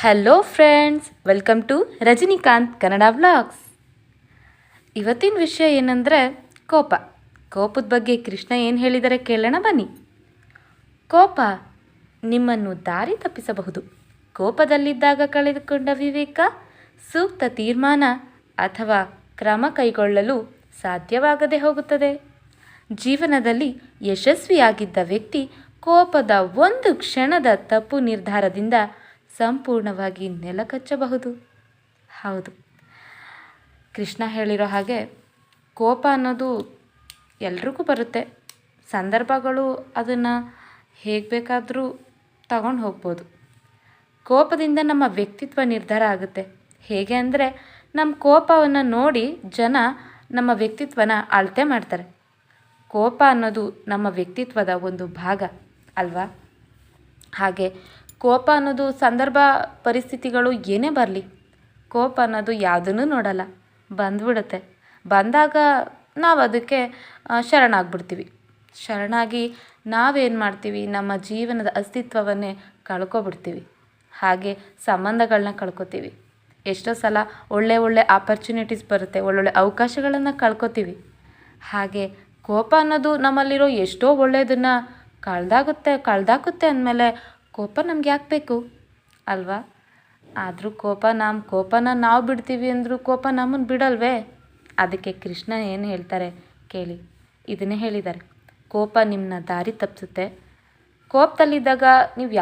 Hello friends, welcome to Rajinikanth Kannada vlogs. ಇವತ್ತಿನ ವಿಷಯ ಏನಂದರೆ ಕೋಪದ ಬಗ್ಗೆ ಕೃಷ್ಣ ಏನು ಹೇಳಿದರೆ ಕೇಳೋಣ ಬನ್ನಿ. ಕೋಪ ನಿಮ್ಮನ್ನು ದಾರಿ ತಪ್ಪಿಸಬಹುದು. ಕೋಪದಲ್ಲಿದ್ದಾಗ ಕಳೆದುಕೊಂಡ ವಿವೇಕ, ಸೂಕ್ತ ತೀರ್ಮಾನ ಅಥವಾ ಕ್ರಮ ಕೈಗೊಳ್ಳಲು ಸಾಧ್ಯವಾಗದೆ ಹೋಗುತ್ತದೆ. ಜೀವನದಲ್ಲಿ ಯಶಸ್ವಿಯಾಗಿದ್ದ ವ್ಯಕ್ತಿ ಕೋಪದ ಒಂದು ಕ್ಷಣದ ತಪ್ಪು ನಿರ್ಧಾರದಿಂದ ಸಂಪೂರ್ಣವಾಗಿ ನೆಲಕಚ್ಚಬಹುದು. ಹೌದು, ಕೃಷ್ಣ ಹೇಳಿರೋ ಹಾಗೆ ಕೋಪ ಅನ್ನೋದು ಎಲ್ರಿಗೂ ಬರುತ್ತೆ. ಸಂದರ್ಭಗಳು ಅದನ್ನು ಹೇಗೆ ಬೇಕಾದರೂ ತಗೊಂಡು ಹೋಗ್ಬೋದು. ಕೋಪದಿಂದ ನಮ್ಮ ವ್ಯಕ್ತಿತ್ವ ನಿರ್ಧಾರ ಆಗುತ್ತೆ. ಹೇಗೆ ಅಂದರೆ, ನಮ್ಮ ಕೋಪವನ್ನು ನೋಡಿ ಜನ ನಮ್ಮ ವ್ಯಕ್ತಿತ್ವನ ಅಳತೆ ಮಾಡ್ತಾರೆ. ಕೋಪ ಅನ್ನೋದು ನಮ್ಮ ವ್ಯಕ್ತಿತ್ವದ ಒಂದು ಭಾಗ ಅಲ್ವಾ? ಹಾಗೆ ಕೋಪ ಅನ್ನೋದು ಸಂದರ್ಭ ಪರಿಸ್ಥಿತಿಗಳು ಏನೇ ಬರಲಿ, ಕೋಪ ಅನ್ನೋದು ಯಾವುದನ್ನು ನೋಡಲ್ಲ, ಬಂದ್ಬಿಡುತ್ತೆ. ಬಂದಾಗ ನಾವು ಅದಕ್ಕೆ ಶರಣಾಗ್ಬಿಡ್ತೀವಿ. ಶರಣಾಗಿ ನಾವೇನು ಮಾಡ್ತೀವಿ, ನಮ್ಮ ಜೀವನದ ಅಸ್ತಿತ್ವವನ್ನೇ ಕಳ್ಕೊಬಿಡ್ತೀವಿ. ಹಾಗೆ ಸಂಬಂಧಗಳನ್ನ ಕಳ್ಕೊತೀವಿ. ಎಷ್ಟೋ ಸಲ ಒಳ್ಳೆ ಆಪರ್ಚುನಿಟೀಸ್ ಬರುತ್ತೆ, ಒಳ್ಳೊಳ್ಳೆ ಅವಕಾಶಗಳನ್ನು ಕಳ್ಕೊತೀವಿ. ಕೋಪ ಅನ್ನೋದು ನಮ್ಮಲ್ಲಿರೋ ಎಷ್ಟೋ ಒಳ್ಳೆಯದನ್ನು ಕಳ್ದಾಕುತ್ತೆ ಅಂದಮೇಲೆ ಕೋಪ ನಮ್ಗೆ ಯಾಕೆ ಬೇಕು ಅಲ್ವಾ? ಆದರೂ ಕೋಪನ ನಾವು ಬಿಡ್ತೀವಿ ಅಂದರೂ ಕೋಪ ನಮ್ಮನ್ನು ಬಿಡಲ್ವೇ? ಅದಕ್ಕೆ ಕೃಷ್ಣ ಏನು ಹೇಳ್ತಾರೆ ಕೇಳಿ. ಇದನ್ನೇ ಹೇಳಿದ್ದಾರೆ, ಕೋಪ ನಿಮ್ಮನ್ನ ದಾರಿ ತಪ್ಪಿಸುತ್ತೆ. ಕೋಪದಲ್ಲಿದ್ದಾಗ ನೀವು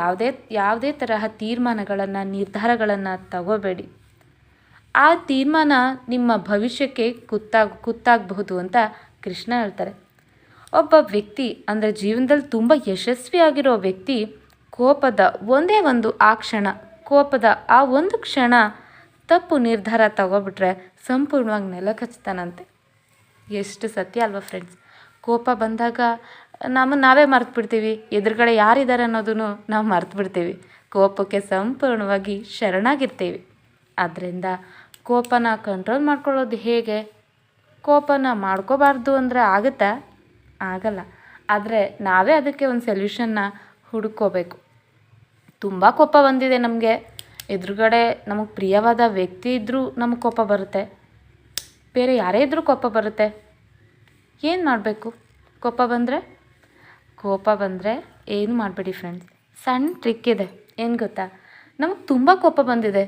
ಯಾವುದೇ ತರಹ ನಿರ್ಧಾರಗಳನ್ನು ತಗೋಬೇಡಿ. ಆ ತೀರ್ಮಾನ ನಿಮ್ಮ ಭವಿಷ್ಯಕ್ಕೆ ಕುತ್ತಾಗಬಹುದು ಅಂತ ಕೃಷ್ಣ ಹೇಳ್ತಾರೆ. ಒಬ್ಬ ವ್ಯಕ್ತಿ ಅಂದರೆ ಜೀವನದಲ್ಲಿ ತುಂಬ ಯಶಸ್ವಿಯಾಗಿರೋ ವ್ಯಕ್ತಿ ಕೋಪದ ಆ ಒಂದು ಕ್ಷಣ ತಪ್ಪು ನಿರ್ಧಾರ ತಗೋಬಿಟ್ರೆ ಸಂಪೂರ್ಣವಾಗಿ ನೆಲಕಚ್ತಾನಂತೆ. ಎಷ್ಟು ಸತ್ಯ ಅಲ್ವಾ ಫ್ರೆಂಡ್ಸ್? ಕೋಪ ಬಂದಾಗ ನಾವೇ ಮರ್ತು ಬಿಡ್ತೀವಿ, ಎದುರುಗಡೆ ಯಾರಿದ್ದಾರೆ ಅನ್ನೋದನ್ನು ನಾವು ಮರ್ತು ಬಿಡ್ತೀವಿ. ಕೋಪಕ್ಕೆ ಸಂಪೂರ್ಣವಾಗಿ ಶರಣಾಗಿರ್ತೀವಿ. ಆದ್ದರಿಂದ ಕೋಪನ ಕಂಟ್ರೋಲ್ ಮಾಡ್ಕೊಳ್ಳೋದು ಹೇಗೆ? ಕೋಪನ ಮಾಡ್ಕೋಬಾರ್ದು ಅಂದರೆ ಆಗುತ್ತಾ? ಆಗಲ್ಲ. ಆದರೆ ನಾವೇ ಅದಕ್ಕೆ ಒಂದು ಸೊಲ್ಯೂಷನ್ನ ಹುಡುಕೋಬೇಕು. ತುಂಬ ಕೋಪ ಬಂದಿದೆ ನಮಗೆ, ಎದುರುಗಡೆ ನಮಗೆ ಪ್ರಿಯವಾದ ವ್ಯಕ್ತಿ ಇದ್ದರೂ ನಮಗೆ ಕೋಪ ಬರುತ್ತೆ, ಬೇರೆ ಯಾರೇ ಇದ್ದರೂ ಕೋಪ ಬರುತ್ತೆ. ಏನು ಮಾಡಬೇಕು? ಕೋಪ ಬಂದರೆ ಏನು ಮಾಡಬೇಡಿ ಫ್ರೆಂಡ್ಸ್. ಸಣ್ಣ ಟ್ರಿಕ್ ಇದೆ. ಏನು ಗೊತ್ತಾ? ನಮಗೆ ತುಂಬ ಕೋಪ ಬಂದಿದೆ,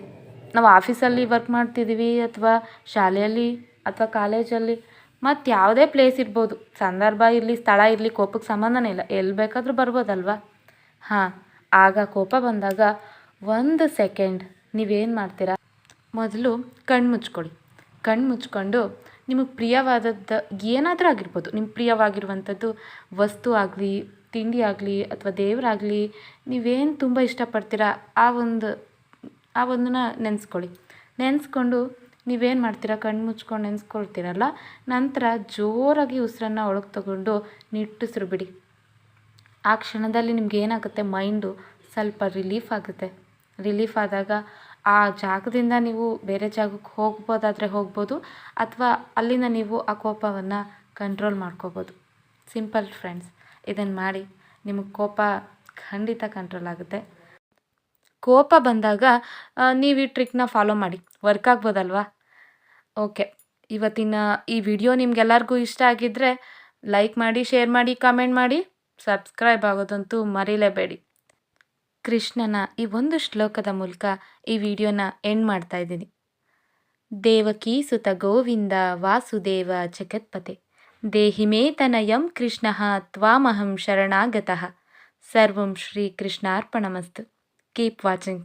ನಾವು ಆಫೀಸಲ್ಲಿ ವರ್ಕ್ ಮಾಡ್ತಿದ್ದೀವಿ ಅಥವಾ ಶಾಲೆಯಲ್ಲಿ ಅಥವಾ ಕಾಲೇಜಲ್ಲಿ ಮತ್ತು ಯಾವುದೇ ಪ್ಲೇಸ್ ಇರ್ಬೋದು, ಸಂದರ್ಭ ಇರಲಿ, ಸ್ಥಳ ಇರಲಿ, ಕೋಪಕ್ಕೆ ಸಂಬಂಧನೇ ಇಲ್ಲ, ಎಲ್ಲಿ ಬೇಕಾದರೂ ಬರ್ಬೋದಲ್ವಾ? ಆಗ ಕೋಪ ಬಂದಾಗ 1 ಸೆಕೆಂಡ್ ನೀವೇನು ಮಾಡ್ತೀರಾ? ಮೊದಲು ಕಣ್ಣು ಮುಚ್ಕೊಂಡು ನಿಮಗೆ ಪ್ರಿಯವಾದದ್ದು ಏನಾದರೂ ಆಗಿರ್ಬೋದು, ನಿಮ್ಗೆ ಪ್ರಿಯವಾಗಿರುವಂಥದ್ದು ವಸ್ತು ಆಗಲಿ, ತಿಂಡಿ ಆಗಲಿ ಅಥವಾ ದೇವರಾಗಲಿ, ನೀವೇನು ತುಂಬ ಇಷ್ಟಪಡ್ತೀರಾ ಆ ಒಂದನ್ನ ನೆನೆಸ್ಕೊಂಡು ನೀವೇನು ಮಾಡ್ತೀರಾ? ಕಣ್ಣು ಮುಚ್ಕೊಂಡು ನೆನೆಸ್ಕೊಳ್ತೀರಲ್ಲ, ನಂತರ ಜೋರಾಗಿ ಉಸಿರನ್ನು ಒಳಗೆ ತಗೊಂಡು ನಿಟ್ಟುಸಿರು ಬಿಡಿ. ಆ ಕ್ಷಣದಲ್ಲಿ ನಿಮ್ಗೆ ಏನಾಗುತ್ತೆ, ಮೈಂಡು ಸ್ವಲ್ಪ ರಿಲೀಫ್ ಆದಾಗ ಆ ಜಾಗದಿಂದ ನೀವು ಬೇರೆ ಜಾಗಕ್ಕೆ ಹೋಗ್ಬೋದು ಅಥವಾ ಅಲ್ಲಿಂದ ನೀವು ಆ ಕೋಪವನ್ನು ಕಂಟ್ರೋಲ್ ಮಾಡ್ಕೋಬೋದು. ಸಿಂಪಲ್ ಫ್ರೆಂಡ್ಸ್, ಇದನ್ನು ಮಾಡಿ, ನಿಮಗೆ ಕೋಪ ಖಂಡಿತ ಕಂಟ್ರೋಲ್ ಆಗುತ್ತೆ. ಕೋಪ ಬಂದಾಗ ನೀವು ಈ ಟ್ರಿಕ್ನ ಫಾಲೋ ಮಾಡಿ, ವರ್ಕ್ ಆಗ್ಬೋದಲ್ವಾ? ಓಕೆ, ಇವತ್ತಿನ ಈ ವಿಡಿಯೋ ನಿಮ್ಗೆಲ್ಲರಿಗೂ ಇಷ್ಟ ಆಗಿದ್ದರೆ ಲೈಕ್ ಮಾಡಿ, ಶೇರ್ ಮಾಡಿ, ಕಮೆಂಟ್ ಮಾಡಿ, ಸಬ್ಸ್ಕ್ರೈಬ್ ಆಗೋದಂತೂ ಮರೀಲೇಬೇಡಿ. ಕೃಷ್ಣನ ಈ ಒಂದು ಶ್ಲೋಕದ ಮೂಲಕ ಈ ವಿಡಿಯೋನ ಎಂಡ್ ಮಾಡ್ತಾ ಇದ್ದೀನಿ. ದೇವಕೀ ಸುತ ಗೋವಿಂದ ವಾಸುದೇವ ಜಗತ್ಪತೆ ದೇಹಿಮೇ ತನಯಂ ಕೃಷ್ಣ ತ್ವಾಮಹಂ ಶರಣಾಗತಃ. ಸರ್ವಂ ಶ್ರೀ ಕೃಷ್ಣಾರ್ಪಣಮಸ್ತು. Keep watching.